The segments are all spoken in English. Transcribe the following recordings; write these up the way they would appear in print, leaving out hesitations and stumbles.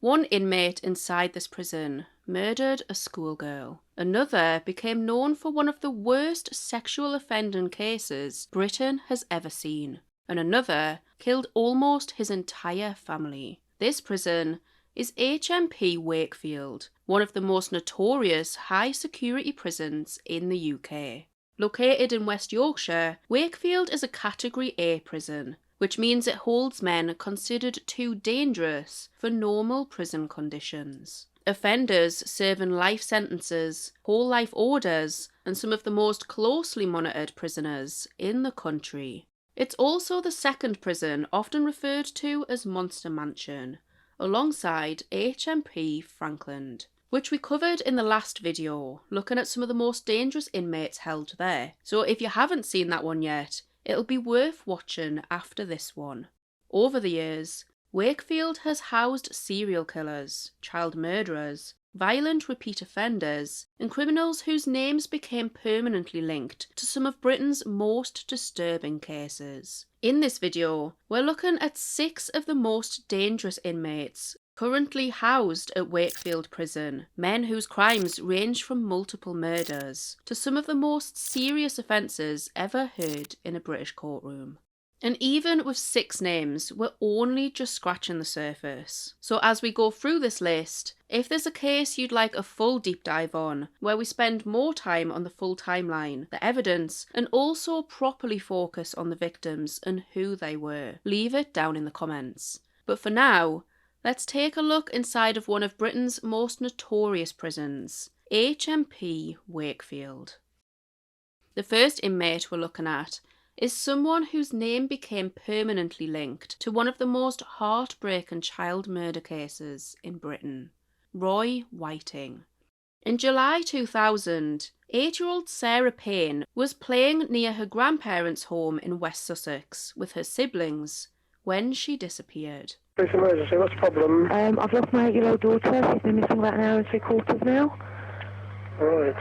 One inmate inside this prison murdered a schoolgirl. Another became known for one of the worst sexual offending cases Britain has ever seen. And another killed almost his entire family. This prison is HMP Wakefield, one of the most notorious high-security prisons in the UK. Located in West Yorkshire, Wakefield is a Category A prison, which means it holds men considered too dangerous for normal prison conditions. Offenders serving life sentences, whole life orders, and some of the most closely monitored prisoners in the country. It's also the second prison often referred to as Monster Mansion, alongside HMP Frankland, which we covered in the last video, looking at some of the most dangerous inmates held there. So if you haven't seen that one yet, it'll be worth watching after this one. Over the years, Wakefield has housed serial killers, child murderers, violent repeat offenders, and criminals whose names became permanently linked to some of Britain's most disturbing cases. In this video, we're looking at 6 of the most dangerous inmates currently housed at Wakefield Prison, men whose crimes range from multiple murders to some of the most serious offences ever heard in a British courtroom. And even with 6 names, we're only just scratching the surface. So as we go through this list, if there's a case you'd like a full deep dive on, where we spend more time on the full timeline, the evidence, and also properly focus on the victims and who they were, leave it down in the comments. But for now, let's take a look inside of one of Britain's most notorious prisons, HMP Wakefield. The first inmate we're looking at is someone whose name became permanently linked to one of the most heartbreaking child murder cases in Britain, Roy Whiting. In July 2000, 8-year-old Sarah Payne was playing near her grandparents' home in West Sussex with her siblings when she disappeared. It's emergency, what's the problem? I've lost my 8-year-old daughter. She's been missing about an hour and 3/4 now. Right.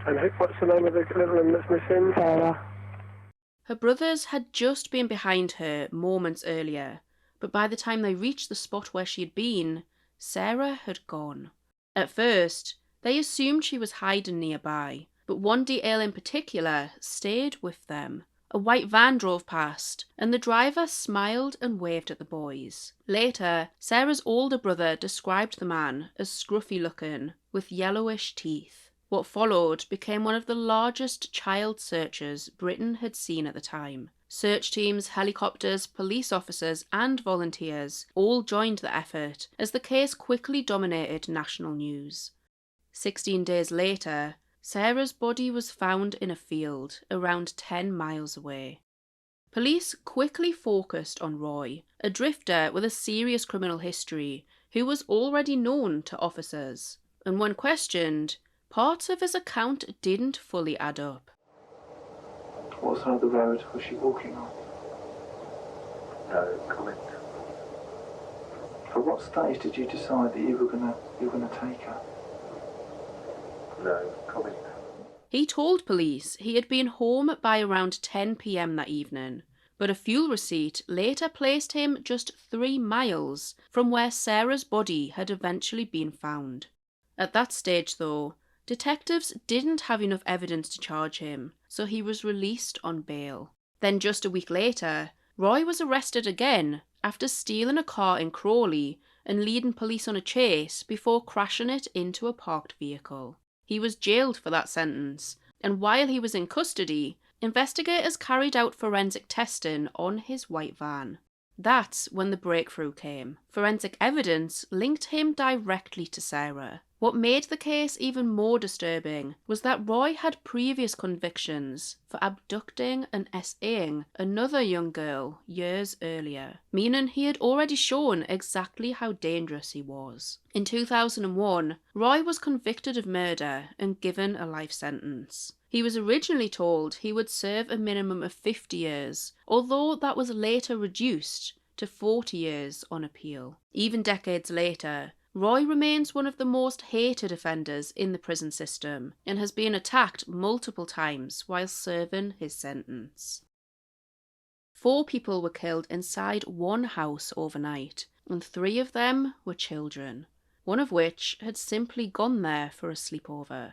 And what's the name of the little one that's missing? Sarah. Her brothers had just been behind her moments earlier, but by the time they reached the spot where she had been, Sarah had gone. At first, they assumed she was hiding nearby, but one detail in particular stayed with them. A white van drove past, and the driver smiled and waved at the boys. Later, Sarah's older brother described the man as scruffy-looking, with yellowish teeth. What followed became one of the largest child searches Britain had seen at the time. Search teams, helicopters, police officers and volunteers all joined the effort as the case quickly dominated national news. 16 days later, Sarah's body was found in a field around 10 miles away. Police quickly focused on Roy, a drifter with a serious criminal history who was already known to officers, and when questioned, parts of his account didn't fully add up. What side of the road was she walking on? No comment. At what stage did you decide that you were gonna take her? No comment. He told police he had been home by around 10 p.m. that evening, but a fuel receipt later placed him just 3 miles from where Sarah's body had eventually been found. At that stage, though, detectives didn't have enough evidence to charge him, so he was released on bail. Then just a week later, Roy was arrested again after stealing a car in Crawley and leading police on a chase before crashing it into a parked vehicle. He was jailed for that sentence, and while he was in custody, investigators carried out forensic testing on his white van. That's when the breakthrough came. Forensic evidence linked him directly to Sarah. What made the case even more disturbing was that Roy had previous convictions for abducting and SAing another young girl years earlier, meaning he had already shown exactly how dangerous he was. In 2001, Roy was convicted of murder and given a life sentence. He was originally told he would serve a minimum of 50 years, although that was later reduced to 40 years on appeal. Even decades later, Roy remains one of the most hated offenders in the prison system and has been attacked multiple times while serving his sentence. 4 people were killed inside one house overnight, and 3 of them were children, one of which had simply gone there for a sleepover.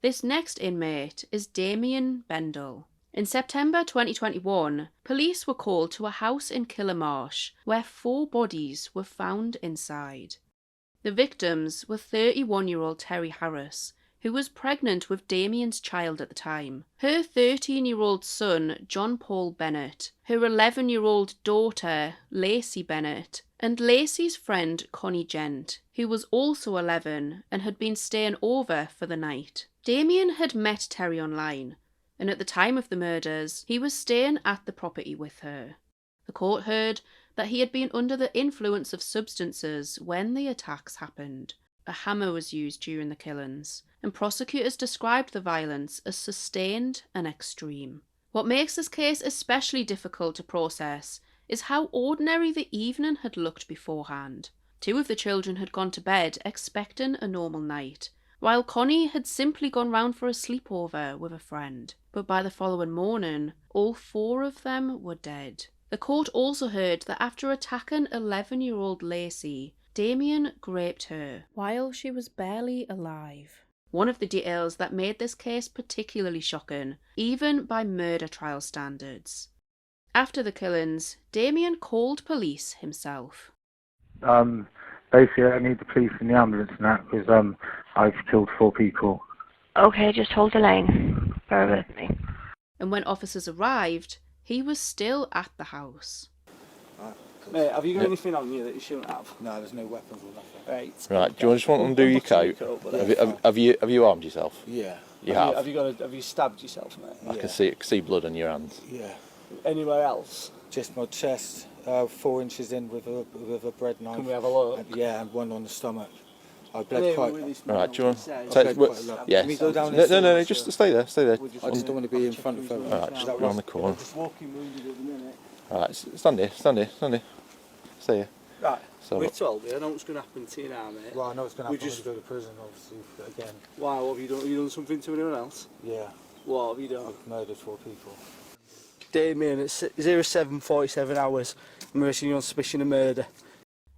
This next inmate is Damien Bendall. In September 2021, police were called to a house in Killarmarsh where 4 bodies were found inside. The victims were 31-year-old Terry Harris, who was pregnant with Damien's child at the time, her 13-year-old son John Paul Bennett, her 11-year-old daughter Lacey Bennett, and Lacey's friend Connie Gent, who was also 11 and had been staying over for the night. Damien had met Terry online, and at the time of the murders, he was staying at the property with her. The court heard that he had been under the influence of substances when the attacks happened. A hammer was used during the killings, and prosecutors described the violence as sustained and extreme. What makes this case especially difficult to process is how ordinary the evening had looked beforehand. 2 of the children had gone to bed expecting a normal night, while Connie had simply gone round for a sleepover with a friend. But by the following morning, all 4 of them were dead. The court also heard that after attacking 11-year-old Lacey, Damien raped her while she was barely alive. One of the details that made this case particularly shocking, even by murder trial standards. After the killings, Damien called police himself. Basically, I need the police and the ambulance and that because I've killed 4 people. Okay, just hold the line. Bear with me. And when officers arrived, he was still at the house. Mate, have you got anything on you that you shouldn't have? No, there's no weapons or nothing. Right. Do you just want to undo your coat? Have you armed yourself? Yeah. You have. Have you stabbed yourself, mate? I can see blood on your hands. Yeah. Anywhere else? Just my chest, 4 inches in with a bread knife. Can we have a look? Yeah, and 1 on the stomach. I bled quite. Right, do you want to Bled quite a lot. yeah. Can we go down No, just stay there. I just don't want to be in front of everyone. Alright, just around the corner. Just walking wounded at the minute. Alright, stand here. Stay here. Right, So, we told you, I know what's going to happen to you now, mate. Well, I know it's going to We happen just- when we go to prison, obviously, again. Why, what have you done? Have you done something to anyone else? Yeah, What have you done? I've murdered 4 people. Damien, at 07:47 hours, I'm arresting you on suspicion of murder.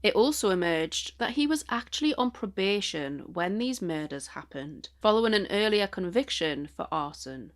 It also emerged that he was actually on probation when these murders happened, following an earlier conviction for arson.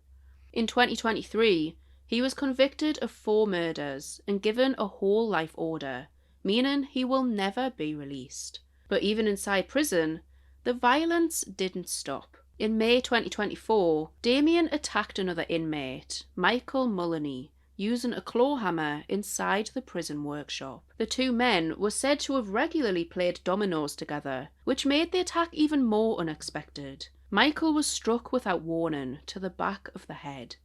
In 2023, he was convicted of 4 murders and given a whole life order, meaning he will never be released. But even inside prison, the violence didn't stop. In May 2024, Damien attacked another inmate, Michael Mullany, using a claw hammer inside the prison workshop. The 2 men were said to have regularly played dominoes together, which made the attack even more unexpected. Michael was struck without warning to the back of the head.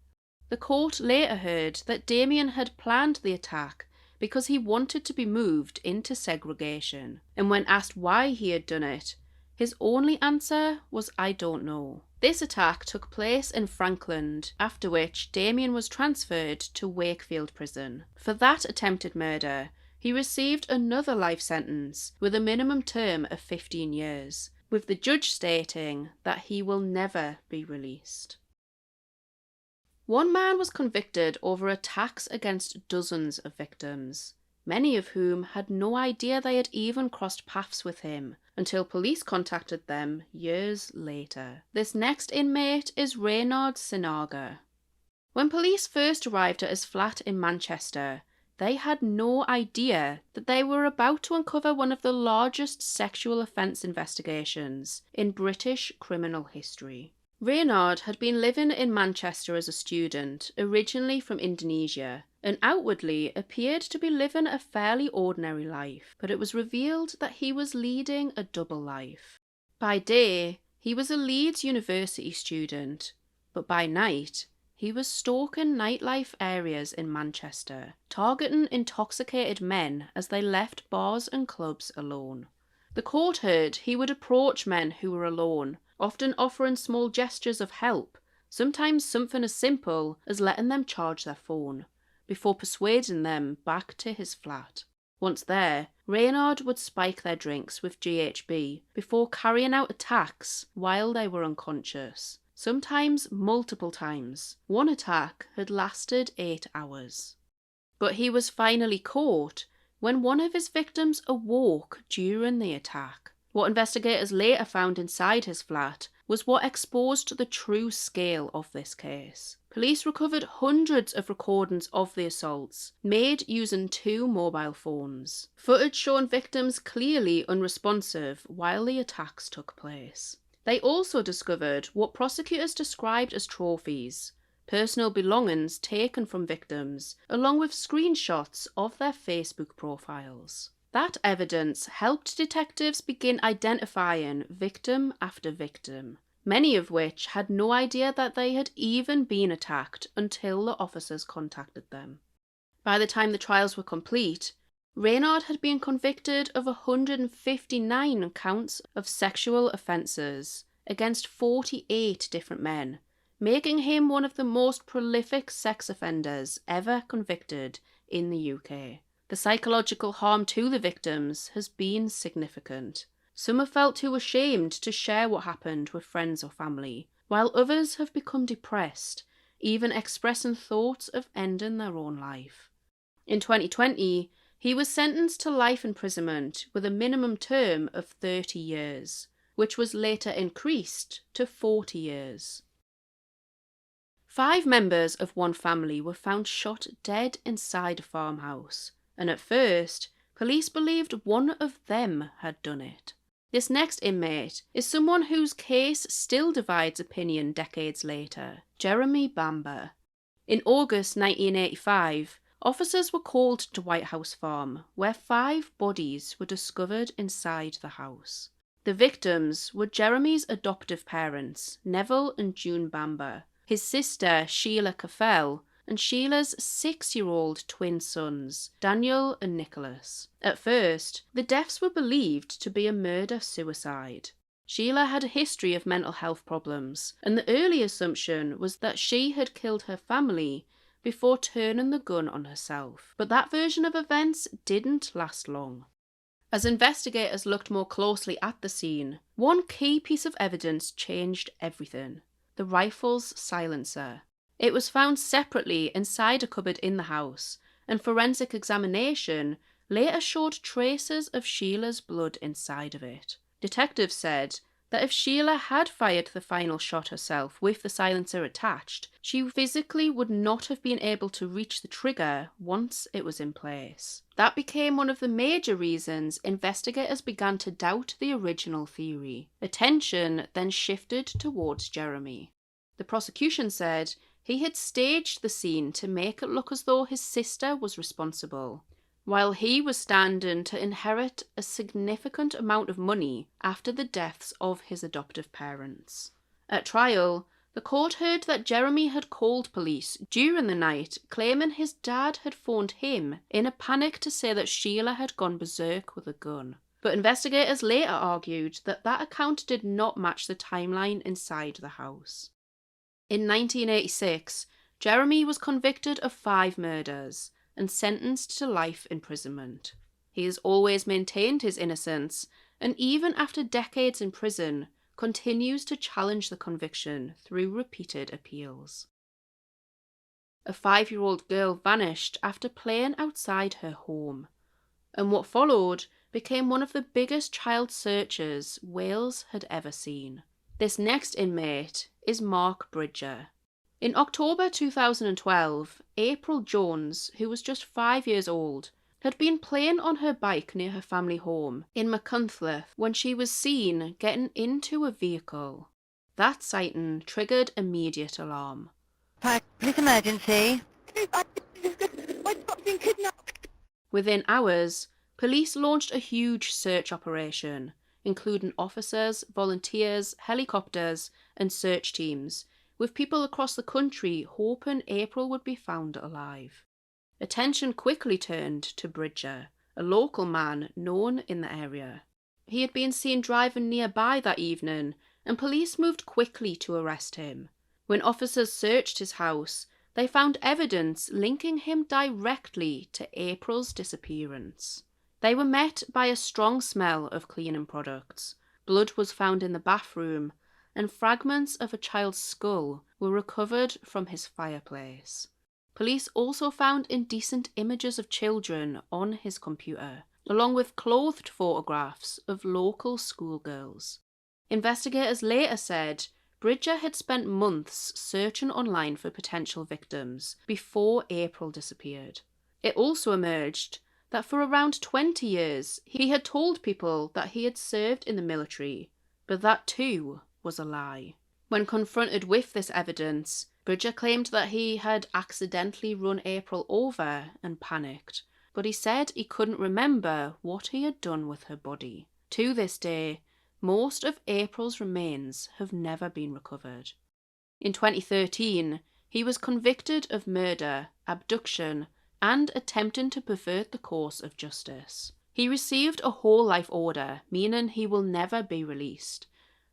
The court later heard that Damien had planned the attack because he wanted to be moved into segregation, and when asked why he had done it, his only answer was "I don't know." This attack took place in Frankland, after which Damien was transferred to Wakefield Prison. For that attempted murder, he received another life sentence with a minimum term of 15 years, with the judge stating that he will never be released. One man was convicted over attacks against dozens of victims, many of whom had no idea they had even crossed paths with him until police contacted them years later. This next inmate is Reynhard Sinaga. When police first arrived at his flat in Manchester, they had no idea that they were about to uncover one of the largest sexual offence investigations in British criminal history. Reynhard had been living in Manchester as a student, originally from Indonesia, and outwardly appeared to be living a fairly ordinary life, but it was revealed that he was leading a double life. By day, he was a Leeds University student, but by night, he was stalking nightlife areas in Manchester, targeting intoxicated men as they left bars and clubs alone. The court heard he would approach men who were alone, often offering small gestures of help, sometimes something as simple as letting them charge their phone, before persuading them back to his flat. Once there, Reynhard would spike their drinks with GHB before carrying out attacks while they were unconscious, sometimes multiple times. One attack had lasted 8 hours. But he was finally caught when one of his victims awoke during the attack. What investigators later found inside his flat was what exposed the true scale of this case. Police recovered hundreds of recordings of the assaults, made using 2 mobile phones. Footage showing victims clearly unresponsive while the attacks took place. They also discovered what prosecutors described as trophies, personal belongings taken from victims, along with screenshots of their Facebook profiles. That evidence helped detectives begin identifying victim after victim, many of which had no idea that they had even been attacked until the officers contacted them. By the time the trials were complete, Reynhard had been convicted of 159 counts of sexual offences against 48 different men, making him one of the most prolific sex offenders ever convicted in the UK. The psychological harm to the victims has been significant. Some have felt too ashamed to share what happened with friends or family, while others have become depressed, even expressing thoughts of ending their own life. In 2020, he was sentenced to life imprisonment with a minimum term of 30 years, which was later increased to 40 years. 5 members of one family were found shot dead inside a farmhouse, and at first, police believed one of them had done it. This next inmate is someone whose case still divides opinion decades later, Jeremy Bamber. In August 1985, officers were called to White House Farm, where 5 bodies were discovered inside the house. The victims were Jeremy's adoptive parents, Neville and June Bamber, his sister Sheila Caffell, and Sheila's 6-year-old twin sons, Daniel and Nicholas. At first, the deaths were believed to be a murder-suicide. Sheila had a history of mental health problems, and the early assumption was that she had killed her family before turning the gun on herself. But that version of events didn't last long. As investigators looked more closely at the scene, one key piece of evidence changed everything: the rifle's silencer. It was found separately inside a cupboard in the house, and forensic examination later showed traces of Sheila's blood inside of it. Detectives said that if Sheila had fired the final shot herself with the silencer attached, she physically would not have been able to reach the trigger once it was in place. That became one of the major reasons investigators began to doubt the original theory. Attention then shifted towards Jeremy. The prosecution said he had staged the scene to make it look as though his sister was responsible, while he was standing to inherit a significant amount of money after the deaths of his adoptive parents. At trial, the court heard that Jeremy had called police during the night, claiming his dad had phoned him in a panic to say that Sheila had gone berserk with a gun. But investigators later argued that that account did not match the timeline inside the house. In 1986, Jeremy was convicted of 5 murders and sentenced to life imprisonment. He has always maintained his innocence, and even after decades in prison, continues to challenge the conviction through repeated appeals. A 5-year-old girl vanished after playing outside her home, and what followed became one of the biggest child searches Wales had ever seen. This next inmate is Mark Bridger. In October 2012, April Jones, who was just 5 years old, had been playing on her bike near her family home in Machynlleth when she was seen getting into a vehicle. That sighting triggered immediate alarm. Police emergency. Within hours, police launched a huge search operation, including officers, volunteers, helicopters, and search teams, with people across the country hoping April would be found alive. Attention quickly turned to Bridger, a local man known in the area. He had been seen driving nearby that evening, and police moved quickly to arrest him. When officers searched his house, they found evidence linking him directly to April's disappearance. They were met by a strong smell of cleaning products. Blood was found in the bathroom, and fragments of a child's skull were recovered from his fireplace. Police also found indecent images of children on his computer, along with clothed photographs of local schoolgirls. Investigators later said Bridger had spent months searching online for potential victims before April disappeared. It also emerged that for around 20 years he had told people that he had served in the military, but that too was a lie. When confronted with this evidence, Bridger claimed that he had accidentally run April over and panicked, but he said he couldn't remember what he had done with her body. To this day, most of April's remains have never been recovered. In 2013, he was convicted of murder, abduction, and attempting to pervert the course of justice. He received a whole life order, meaning he will never be released.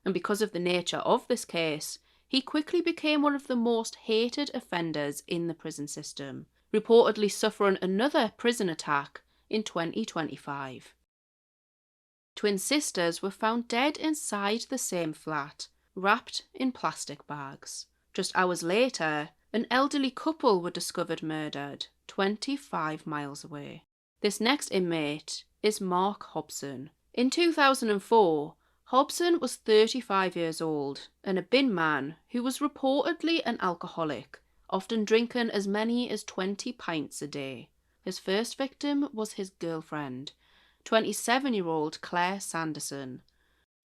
And because of the nature of this case, he quickly became one of the most hated offenders in the prison system, reportedly suffering another prison attack in 2025. Twin sisters were found dead inside the same flat, wrapped in plastic bags. Just hours later, an elderly couple were discovered murdered 25 miles away. This next inmate is Mark Hobson. In 2004, Hobson was 35 years old and a bin man who was reportedly an alcoholic, often drinking as many as 20 pints a day. His first victim was his girlfriend, 27-year-old Claire Sanderson.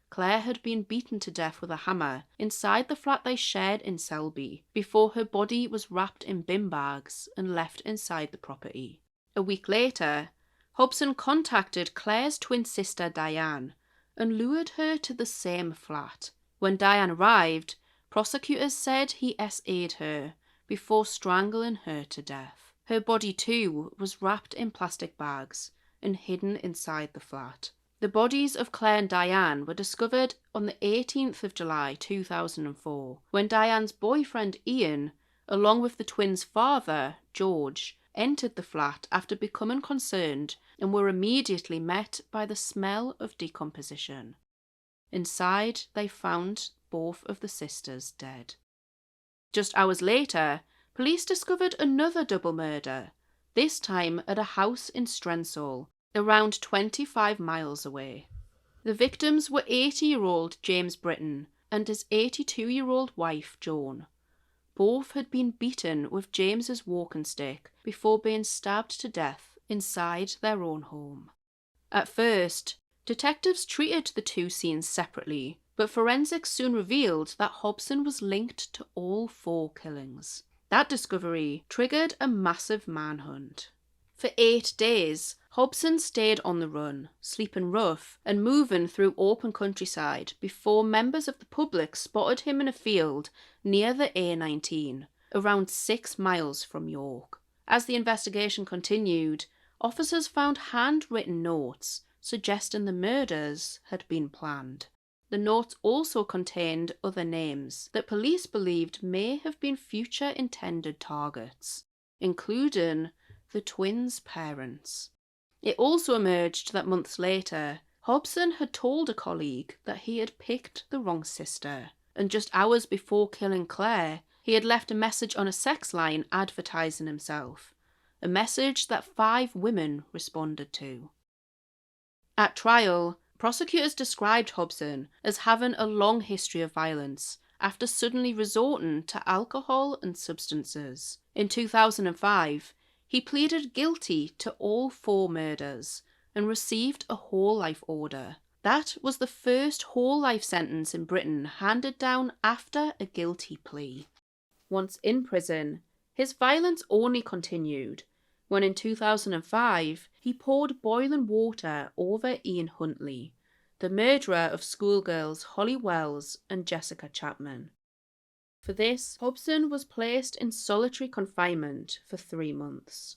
Claire had been beaten to death with a hammer inside the flat they shared in Selby before her body was wrapped in bin bags and left inside the property. A week later, Hobson contacted Claire's twin sister Diane and lured her to the same flat. When Diane arrived, prosecutors said he SA'd her before strangling her to death. Her body too was wrapped in plastic bags and hidden inside the flat. The bodies of Claire and Diane were discovered on the 18th of July 2004, when Diane's boyfriend Ian, along with the twins' father, George, entered the flat after becoming concerned and were immediately met by the smell of decomposition. Inside, they found both of the sisters dead. Just hours later, police discovered another double murder, this time at a house in Strensall, around 25 miles away. The victims were 80-year-old James Britton and his 82-year-old wife Joan. Both had been beaten with James's walking stick before being stabbed to death inside their own home. At first, detectives treated the two scenes separately, but forensics soon revealed that Hobson was linked to all 4 killings. That discovery triggered a massive manhunt. For 8 days, Hobson stayed on the run, sleeping rough and moving through open countryside before members of the public spotted him in a field near the A19, around 6 miles from York. As the investigation continued, officers found handwritten notes suggesting the murders had been planned. The notes also contained other names that police believed may have been future intended targets, including the twins' parents. It also emerged that months later, Hobson had told a colleague that he had picked the wrong sister, and just hours before killing Claire, he had left a message on a sex line advertising himself, a message that 5 women responded to. At trial, prosecutors described Hobson as having a long history of violence after suddenly resorting to alcohol and substances. In 2005, he pleaded guilty to all 4 murders and received a whole life order. That was the first whole life sentence in Britain handed down after a guilty plea. Once in prison, his violence only continued when in 2005 he poured boiling water over Ian Huntley, the murderer of schoolgirls Holly Wells and Jessica Chapman. For this, Hobson was placed in solitary confinement for 3 months.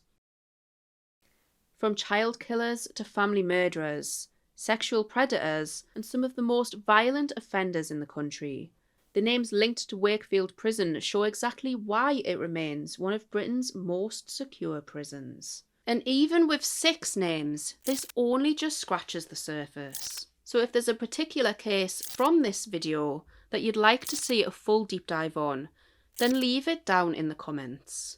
From child killers to family murderers, sexual predators, and some of the most violent offenders in the country, the names linked to Wakefield Prison show exactly why it remains one of Britain's most secure prisons. And even with 6 names, this only just scratches the surface. So if there's a particular case from this video that you'd like to see a full deep dive on, then leave it down in the comments.